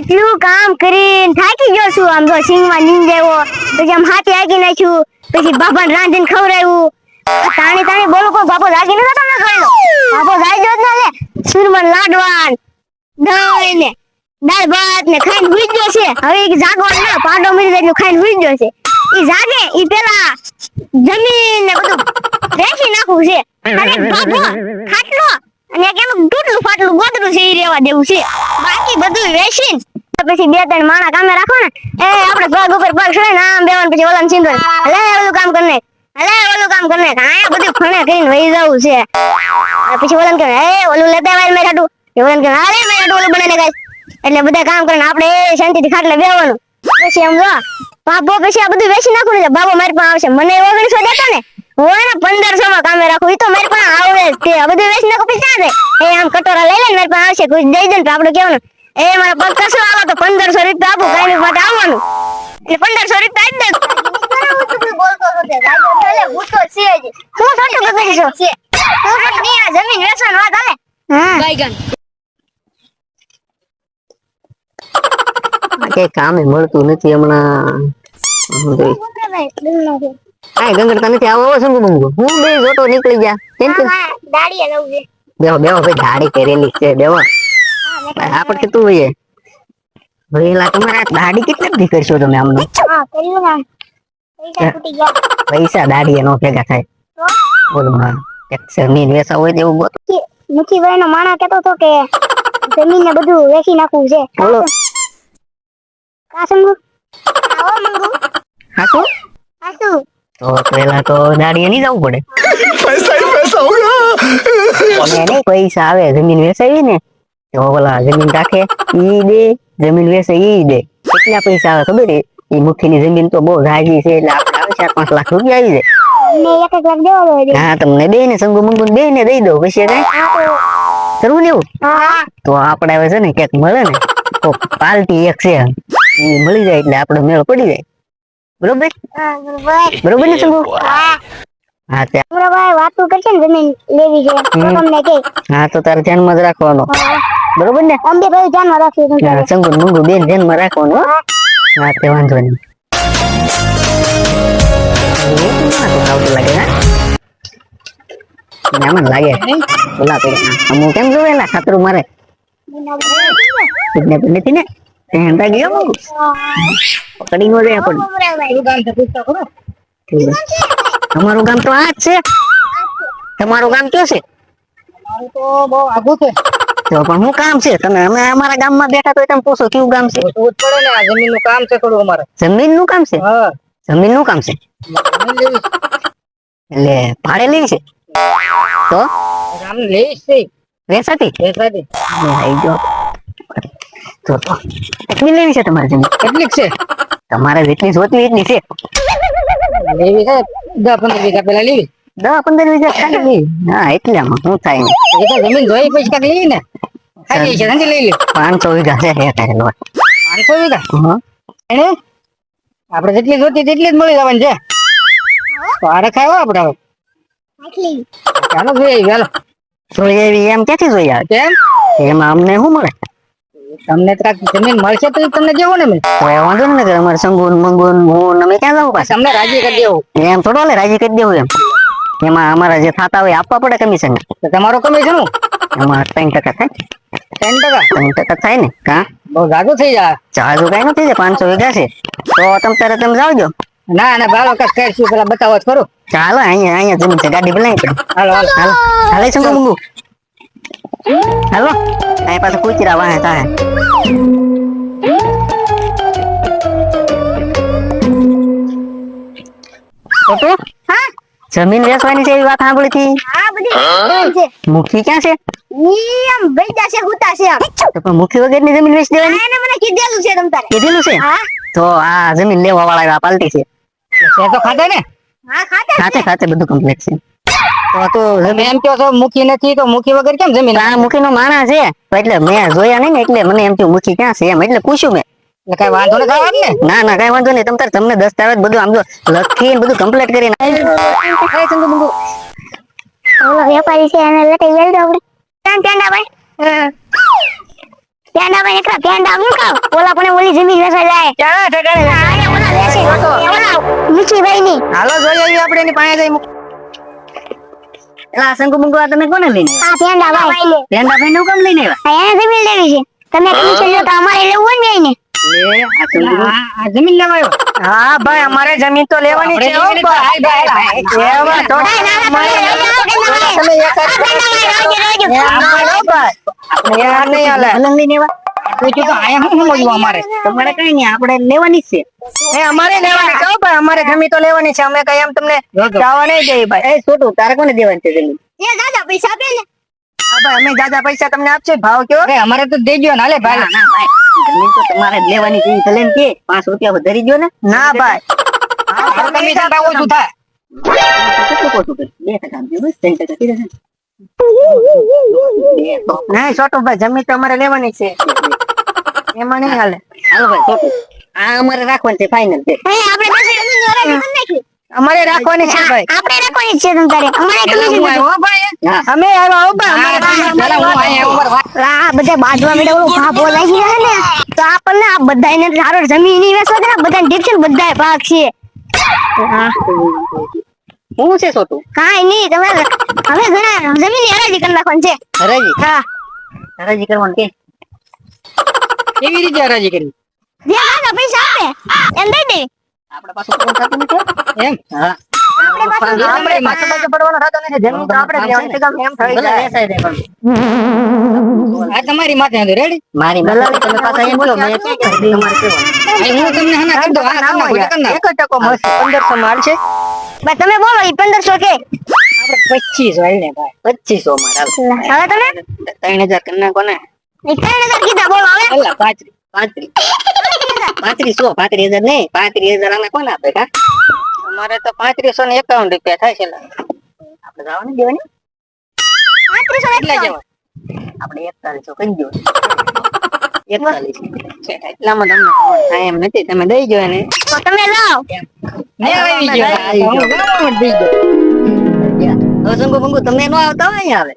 કેટલું કામ કરીને થાકી ગયો છું. આમ જો સિંગમાં નીંદ આવ્યો, પછી આમ હાથી આગી નાખ્યું, પછી બાપાને રાંધીને ખવડાવ્યું. તાણી તાણી બોલો કોઈ બાપો જાગી નતો તમને કરેલો. બાપો જાગ્યો જ ના લે. સુરમન લાડવાન દહીં ને દાળ ભાત ને ખાઈને હુઈ ગયો છે. હવે ઈ જાગવાનું ના, પાડો મરી જાય એટલું ખાઈને હુઈ ગયો છે. ઈ જાગે ઈ પેલા જમીન ને બધું રેખી નાખવું છે. અને બાપો ખાટલો અને એક એનું તૂટલું ફાટલું ગોદડું છે ઈ રેવા દેવું છે. બાકી બધું વેચીને પછી બે ત્રણ માણા કામે રાખો ને, એ આપણે પગ ઉપર પગ સડે ને આમ બેવાનું, પછી ઓલાને સીંધો હલે ઓલું કામ કર નાખ, હલે ઓલું કામ કર નાખ. આ બધું ફણે કરીને વહી જવું છે. પછી ઓલાને કહે એ ઓલું લેતા આવ મેં ખાટું, ઓલાને કહે અરે મેં ખાટું ઓલું બનાવીને ગાય. એટલે બધા કામ કરીને આપણે શાંતિથી ખાટલે બેવાનું. પછી એમ જો બાબો પછી આ બધું વેચી નાખું ને, બાબો મારી પાસે આવશે. મને 1900 દેતો ને, હું એને 1500 માં કામે રાખું. ઈ તો મારી પાસે આવે જ તે. બધું વેચી નાખું પછી ક્યાં જાય? એ આમ કટોરા લઈ લે ને મારી પાસે આવશે, કોઈ દઈ દે ને આપણે કેવાનું એ મારા પગ કસો આવો તો 1500 રૂપિયા આપું, કાઈ માટે આવવાનું. એટલે 1500 રૂપિયા આપી દે. બોલતો હતો એટલે હું તો છે જ. હું છોટું બગડી છું. હું તો ની આ જમીન વેચવાની વાત હાલે. હા બાઈગન કઈ કામે મળતું નથી હમણાં. આ ગંગડતા નથી આવો સંગુ બંગુ. હું બે જોટો નીકળી ગયા. કેમ કે દાડીએ લઉં છે. બેહો બેહો ભાઈ, દાડી કરેલી છે બેહો. આપણે તું હોય ભઈલા તમારા દાડી કેટલી દી કરશો તમે આમનો? હા કર્યું ના. પૈસા તૂટી ગયા. પૈસા દાડીએ નો ભેગા થાય. બોલો માં એક જમીન વેચા હોય તેવું ગોત. મુખી ભાઈ નો માણા કહેતો તો કે જમીન ને બધું વેચી નાખવું છે. બોલો કા સંગુ? આવો મંગુ. હાસુ હાસુ. તો પેલા તો દાડીએ નહીં જવું પડે. पैसा ही पैसा होगा। અને નહીં પૈસા આવે જમીન વેચાવી ને તો ઓલા જમીન રાખે ઈ દે, જમીન વેચે ઈ દે. કેટલા પૈસા આવે ખબર છે? ઈ મુઠ્ઠીની જમીન તો બહુ જાજી છે, એટલે આપણે આવે 4-5 લાખ રૂપિયા આવી જાય. ને 1 લાખ દેવા દો. હા તમને બે ને સંગુ મંગુ બે ને દઈ દો. પછી કઈ કરવું ને એવું હા તો આપણે હવે છે ને ક્યાંક મળે ને તો પાર્ટી એક છે ઈ મળી જાય એટલે આપણે મેળ પડી જાય. બરોબર બરોબર. બરોબર ને સંગુ? હા હા તે ભાઈ વાતું કરશે ને જમીન લેવી છે તો તમને કે. હા તો તારે ધ્યાનમાં જ રાખવાનો. બરોબર ને? અંબે ભાઈ ધ્યાનમાં રાખજો તમે. હા, સંગુ ને મંગુ બેન ધ્યાનમાં રાખવાનું હો. હા તે વાંધો નહીં. આવતું લાગે હા આમ જ લાગે. બોલા હું કેમ જોયેલા ખાતરું મારે નથી ને હેંડા ગયો મંગુ પકડી નો જાય પણ. તમારું ગામ તો આ જ છે. તમારું ગામ કયું છે? મારું તો બહુ આગું છે. તો પણ શું કામ છે? તમે અમે અમારા ગામમાં બેઠા તો તમે પૂછો કયું ગામ છે? પૂછવું જ પડે ને, આ જમીનનું કામ છે થોડું અમારે. જમીનનું કામ છે? હા જમીનનું કામ છે જમીન લેવી છે. એટલે ભાડે લેવી છે તો આમ લેવી જ છે. વેચાતી વેચાતી. આવી ગયો તો કેટલી લેવી છે તમારે જમીન? કેટલીક છે? તમારે જેટલી જોતી એટલી છે. લેવી છે 10-15 વીઘા પેલા લેવી. 10-15 વીઘા ખાલી? હા એટલામાં શું થાય ને? એ તો જમીન જોઈ પછી કાંઈક લેવી ને. ખાઈ છે સમજી લઈ લે. 500 વીઘા છે હે તારે લોટ. 500 વીઘા હા એને આપણે જેટલી જોતી તેટલી જ મળી જવાની છે. તો આરે ખાય આપણે હવે. આટલી ચાલો જોઈએ ચાલો. જોઈએ એવી એમ ક્યાંથી જોઈએ આવે? કેમ એમાં અમને શું મળે? તમને તો કાંઈક જમીન મળશે તો તમને દેવું ને મેં. તો એ વાંધો ને કે અમારે સંગુન મંગુન હું અમે ક્યાં જવું પાછા? તમને રાજી કરી દેવું. એમ થોડો લે રાજી કરી દેવું એમ. એમાં અમારા જે થતા હોય આપવા પડે કમિશન. તો તમારો કમિશન શું? એમાં 3% થાય. 10%. 3% થાય ને કા બહુ જાગું થઈ જાય. ચાર્જ કઈ નથી 500 વીઘા છે તો તમ તારે તમે જાવજો. ના ના ભાલો કસ કરશું પેલા બતાવો જ ખરું. ચાલો અહીંયા જમીન છે ગાડી બોલાવી પડે. હાલો હાલો હાલો હાલે સંગુ મંગુ હાલો અહીં પાછું કૂતરા વાહે થાય. તો હા જમીન વેચવાની છે એવી વાત સાંભળી હતી. આ બધી છે. મુખી ક્યાં છે? ઈ આમ બેજા છે હુતા છે આમ. તો પણ મુખી વગરની જમીન વેચી દેવાની એને મને કીધેલું છે તમ તારે. કીધેલું છે. હા તો આ જમીન લેવા વાળા પાલટી છે. છે તો ખાધા ને. હા ખાતા ખાતે ખાતે બધું કમ્પ્લીટ છે. તો તમે એમ કહો છો મુખી નથી તો મુખી વગર કેમ જમીન? આ મુખી નો માણા છે એટલે મેં જોયા નહીં ને એટલે મને એમ થયું મુખી ક્યાં છે એમ એટલે પૂછ્યું મેં. એટલે કઈ વાંધો નથી આવવાનો ને. ના ના કઈ વાંધો નહીં તમને દસ્તાવેજ બધું આમ જો લખીને બધું કમ્પ્લીટ કરીને ઓલો વેપારી છે એને લટે વેલ દો આપણે. ટેંડા ભાઈ ટેંડા ભાઈ એટલા પેંડા હું ખાવ ઓલા પણ ઓલી જમીન વેચાઈ જાય ક્યાં ઠેકાણે આયા ઓલા વેચે ઓલા મીઠીભાઈ ની હાલો જોઈ આવીએ આપણે એની પાસે જઈ એલા શંકુ બંકુ આ તમે કોને લઈને આ પેંડા ભાઈ પેંડા ભાઈ નું કામ લઈને આવ્યા આ એને જમીન લેવી છે તમે કમિશન લો તો અમારે લેવું હોય ને એને લે આ શંકુ બંકુ આ જમીન લેવાયો હા ભાઈ અમારે જમીન તો લેવાની છે હો ભાઈ એવા તો તમે એક જ આપણે યાર નહીં હાલે અલંગ લઈને આવ્યા તો તો આયા શું સમજવું અમારે તમારે કઈ નહીં આપણે લેવાની જ છે એ અમારે લેવાની છે હો ભાઈ અમારે જમીન તો લેવાની છે અમે કઈ એમ તમને જવા નહીં દઈએ ભાઈ એ છોટું તારે કોને દેવાની છે જમીન એ દાદા પૈસા આપે ને હા ભાઈ અમે જાજા પૈસા તમને આપશે ભાવ કેવો અમારે તો દેજો ને હાલે ભાઈ ના ભાઈ જમીન તો તમારે જ લેવાની છે ઈ ભલે ને કે 5 રૂપિયા વધારી દ્યો ને ના ભાઈ મારું કમિશન ભાવ ઓછું થાય કેટલું ખોટું કર્યું? 2% આપજો બસ 3% કીધા છે. નહીં છોટું ભાઈ જમીન તો અમારે લેવાની છે એમાં નહીં હાલે હાલો ભાઈ છોટું આ અમારે રાખવાનું છે ફાઇનલ છે હે આપણે બેસી જમીન જોરા કરી નાખી અમારે રાખવાની છે ભાઈ આપણે રાખવાની જ છે તમ તારે અમારે પેલા કમિશન હું આવ્યો હો ભાઈ અમે આવ્યા હો ભાઈ અમારે પેલા હું આવ્યો અમારે વાત આ બધા બાજવા મેડે ઓલો ભાભો લાગી રહે ને તો આપણને આ બધાયને સારો જમીન ની વેચવા દે બધાને ડીપશન બધાય ભાગ છે હું છે છોટું કાઈ નહીં તમે હવે ઘણા જમીન ની હરાજી કરી નાખવાની છે હરાજી હા હરાજી કરવાનું કે કેવી રીતે હરાજી કરી જે દાદા પૈસા આપે એમ દઈ દે આપણે પાછું કોણ થતું નથી એમ હા આપણે માથે બાજુ પડવાનો થતો નથી જમીન તો આપણે જ લેવાની છે એમ થઈ ભલે જાય વેચાઈ દે પણ આ તમારી માથે હતી રેડી મારી દલાલી તમે પાછા એમ કહો મેં ક્યાં કીધું તમારે કેવાનું હું તમને હના કરી દઉં આ તમને ભૂલ કરી નાખ. એક જ ટકો મળશે 1500 માં હાલશે ભાઈ તમે બોલો ઈ 1500 કે આપણે 25 હોય ને ભાઈ 2500 માં હાલ હવે તમે 3000 કરી નાખો ને ઈ 3000 કીધા બોલો હવે અલ્લા 35 3500 નહીં 35000 આને કોણ આપે કા અમારે તો 3551 રૂપિયા થાય છે લા. આપણે જવાની દેવાની 3500 કેટલા જવા આપણે 4100 કરી દો 41 છે એટલામાં તમને હા એમ નથી તમે દઈ જો એને તો તમે લાવ ને આવી ગયો આવી ગયો. હું બરાબર દઈ દઉં. હવે શંકુ બંકુ તમને નો આવતા હોય અહીંયા આવે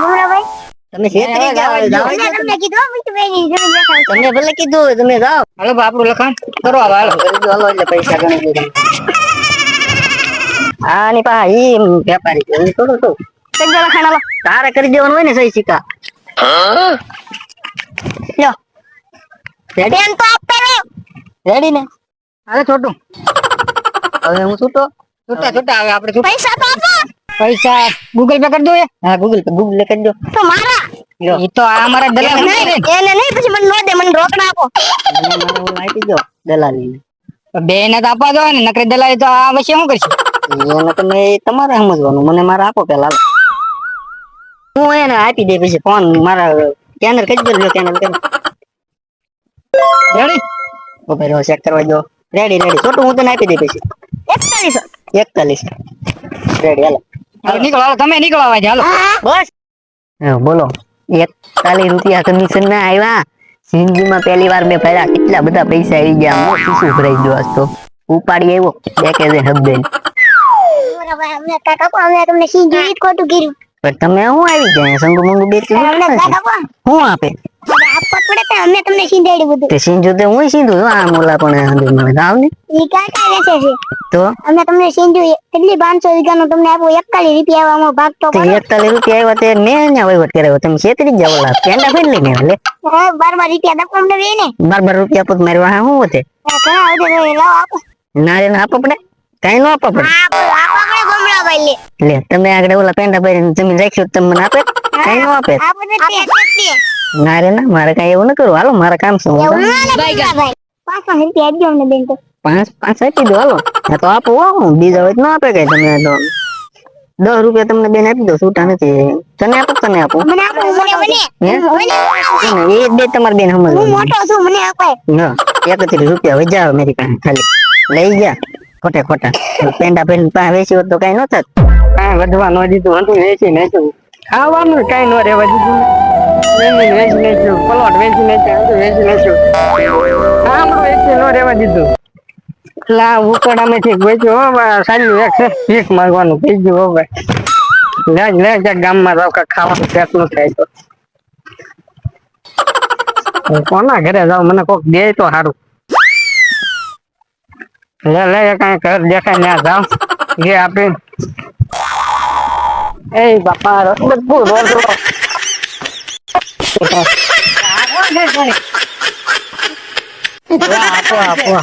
ગુમરાભાઈ તમે છેતરી ગયા હોય, જાઓ મેં તમને કીધું મીઠુભાઈ ની જમીન વેચાણ તમને ભલે કીધું હોય, તમે જાઓ હાલો ભાઈ આપણું લખાણ કરો હવે હાલો કરી દો હાલો એટલે પૈસા ગણી દો આની પા ઈ વેપારી છે હું થોડું છું કરી દો લખાણ હાલો તારે કરી દેવાનું હોય ને સહી સિક્કા લ્યો રેડી પેન તો આપતા રહો રેડી ને હાલે છોટું હવે હું છૂટો છૂટા છૂટા હવે આપણે છૂટા પૈસા તો આપો પૈસા ગૂગલ પે કરી દો એ હા ગૂગલ કરી દો તો મારા લ્યો ઈ તો આ અમારા દલાલ નહીં, નથી ને. એને નહીં પછી મને નો દે મને રોકડા આપો મને ઓલું આપી દો દલાલી બે ને તો આપવા દો ને નકરી દલાલી તો આ પછી શું કરશે એને તમે તમારે સમજવાનું મને મારા આપો પેલા હું એને આપી દે પછી ફોન મારા કેનર કરી દો કેનર કરી રેડી ઉભે રહો ચેક કરવા દો રેડી છોટું હું તને આપી દે પછી 4100 41 રેડી હાલો હાલો નીકળો હાલો તમે નીકળો આવાજ હાલો બસ બોલો 41 રૂપિયા કમિશન ના આવ્યા જિંદગીમાં પહેલી વાર મેં ભર્યા કેટલા બધા પૈસા આવી ગયા મોટું શું ભરાઈ ગયો આજ તો ઉપાડી આવ્યો બે કે હબદે ગુમરાભાઈ અમને કાકા કો અમે તમને સિંહ જેવી જ ખોટું કર્યું પણ તમે શું આવી ગયા સંગુ મંગુ બે અમને કાકા કો શું આપે આપવા પડે તો અમે તમને સિંહ દેડી બધું તે સિંજુ તે હું સીધું આ મોલા પણ આંધળી મને આવ ને ઈ કાકા વેચે છે તો અમે તમને સિંધુ કેટલી 500 વીઘાનું તમને આપો 41 રૂપિયા આવામાં ભાગ તો તે 41 રૂપિયા આવ્યા તે મેં અહીંયા વહીવટ કર્યો તમે છેતરી જ જાવ ઓલા પેંડા ફેર લઈને લે 12 રૂપિયા દકો અમને વેને 12 રૂપિયા પર મારે વાહ શું હોતે ઘણા વધે તો લાવ આપો ના રે ના આપો પડે કઈ ન આપો પડે આપો આપણે ગુમરાભાઈ લે લે તમે આગળ ઓલા પેંડા ભરીને જમીન રાખ્યું તો તમને આપે કઈ ન આપે આપો તે ના રે ના મારે કઈ એવું ન કરવું હાલો મારે કામ છે હું એવું ના ગુમરાભાઈ 500 રૂપિયા આપજો અમને બેન તો 5 આપી દો હાલો હા તો આપો હો બીજા હોય તો ન આપે કઈ તમને તો 10 રૂપિયા તમને બેન આપી દો છૂટા નથી તને આપો મને આપો મને એ બે તમારે બેન હું સમજ મોટો છું મને અપાય ના 31 રૂપિયા વજા મારી પાસે ખાલી લઈ ગયા ખોટા પેંડા પહેરીને પાસે વેચી હોત તો કઈ ન થાત કાંઈ વધવા ન દીધું હતું વેચી નાખ્યું ખાવાનું કાંઈ ન રહેવા દીધું જમીન વેચી નાખ્યું પ્લોટ વેચી નાખ્યું બધું વેચી નાખ્યું આમળું વેચી ન રહેવા દીધું લા ઉકડામાંથી વેચ્યું હો ભાઈ સારું એક છે ભીખ માંગવાનું થઈ ગયું હો ભાઈ લે ક્યાંક ગામમાં રહો કાંઈક ખાવાનું પેટ નું થાય તો હું કોના ઘરે જાઉં મને કોક દે તો સારું. લે કઈ ઘર દેખાય ત્યાં જાઉં જે આપે. એ બાપા રસબત રોડ આપો આપો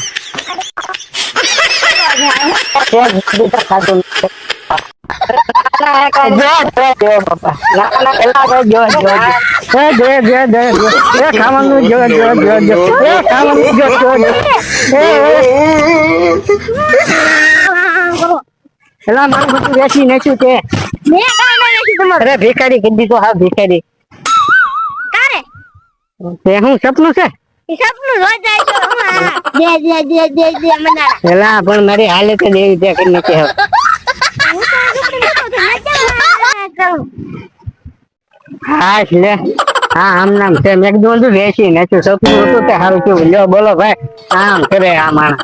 વેચી નાખ્યું તે મેં કાંઈ ન નાખ્યું તમારું. અરે ભિખારી કીધી તો હા ભિખારી તારે તે શું સપનું છે એ સપનું રોજ જાય છે. દે મનારા. પેલા પણ મારી હાલત જ એવી છે કે નથી હવે. હું તો આ છોકરીને કહું છું, નચા કરું. હા લે હા આમ નામ છે મેં કીધું વેચી નાખ્યું સપનું હતું તે સારું થયું લ્યો બોલો ભાઈ આમ કરે આ માણસ